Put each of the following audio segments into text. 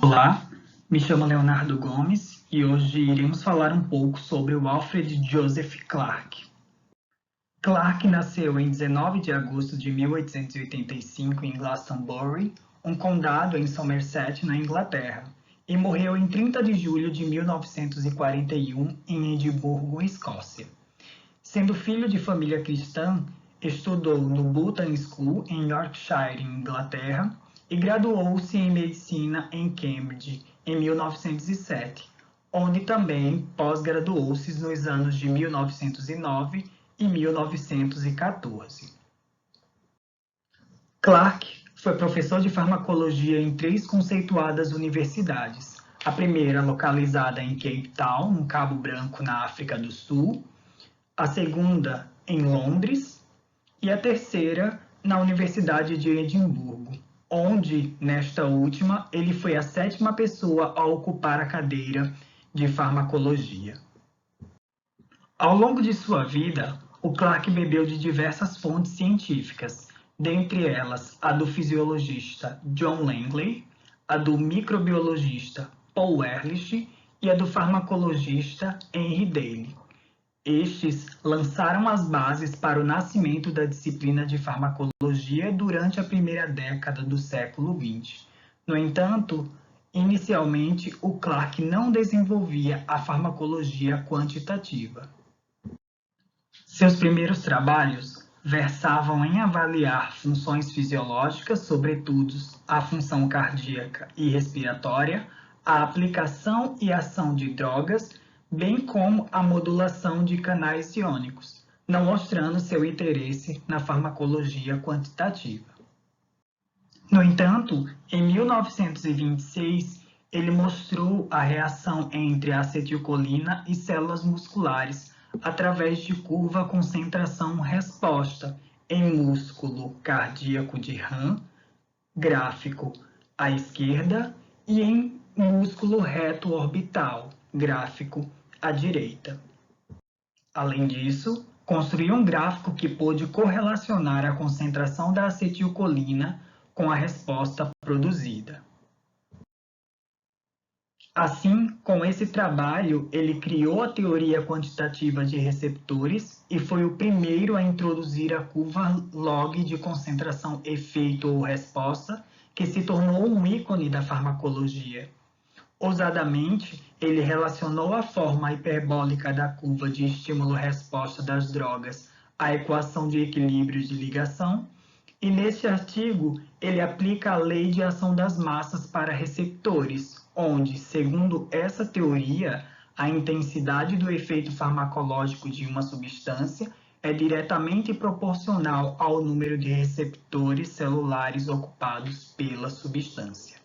Olá, me chamo Leonardo Gomes e hoje iremos falar um pouco sobre o Alfred Joseph Clarke. Clarke nasceu em 19 de agosto de 1885 em Glastonbury, um condado em Somerset, na Inglaterra, e morreu em 30 de julho de 1941 em Edimburgo, Escócia. Sendo filho de família cristã, estudou no Booton School em Yorkshire, Inglaterra, e graduou-se em medicina em Cambridge em 1907, onde também pós-graduou-se nos anos de 1909 e 1914. Clarke foi professor de farmacologia em 3 conceituadas universidades, a primeira localizada em Cape Town, no Cabo Branco, na África do Sul, a segunda em Londres e a terceira na Universidade de Edimburgo, onde, nesta última, ele foi a 7ª pessoa a ocupar a cadeira de farmacologia. Ao longo de sua vida, o Clarke bebeu de diversas fontes científicas, dentre elas a do fisiologista John Langley, a do microbiologista Paul Ehrlich e a do farmacologista Henry Daly. Estes lançaram as bases para o nascimento da disciplina de farmacologia durante a primeira década do século XX. No entanto, inicialmente, o Clarke não desenvolvia a farmacologia quantitativa. Seus primeiros trabalhos versavam em avaliar funções fisiológicas, sobretudo a função cardíaca e respiratória, a aplicação e ação de drogas, bem como a modulação de canais iônicos, não mostrando seu interesse na farmacologia quantitativa. No entanto, em 1926, ele mostrou a reação entre acetilcolina e células musculares através de curva concentração-resposta em músculo cardíaco de RAM, gráfico à esquerda, e em músculo reto orbital, gráfico à direita. Além disso, construiu um gráfico que pôde correlacionar a concentração da acetilcolina com a resposta produzida. Assim, com esse trabalho, ele criou a teoria quantitativa de receptores e foi o primeiro a introduzir a curva log de concentração-efeito ou resposta, que se tornou um ícone da farmacologia. Ousadamente, ele relacionou a forma hiperbólica da curva de estímulo-resposta das drogas à equação de equilíbrio de ligação, e neste artigo ele aplica a lei de ação das massas para receptores, onde, segundo essa teoria, a intensidade do efeito farmacológico de uma substância é diretamente proporcional ao número de receptores celulares ocupados pela substância.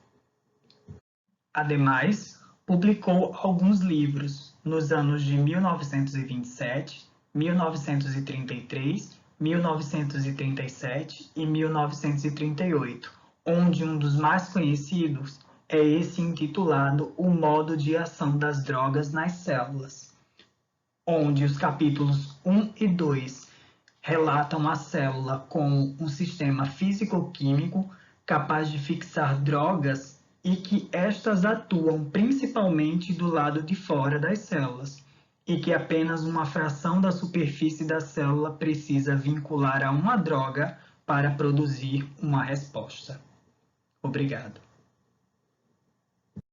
Ademais, publicou alguns livros nos anos de 1927, 1933, 1937 e 1938, onde um dos mais conhecidos é esse intitulado O Modo de Ação das Drogas nas Células, onde os capítulos 1 e 2 relatam a célula como um sistema físico-químico capaz de fixar drogas e que estas atuam principalmente do lado de fora das células, e que apenas uma fração da superfície da célula precisa vincular a uma droga para produzir uma resposta. Obrigado.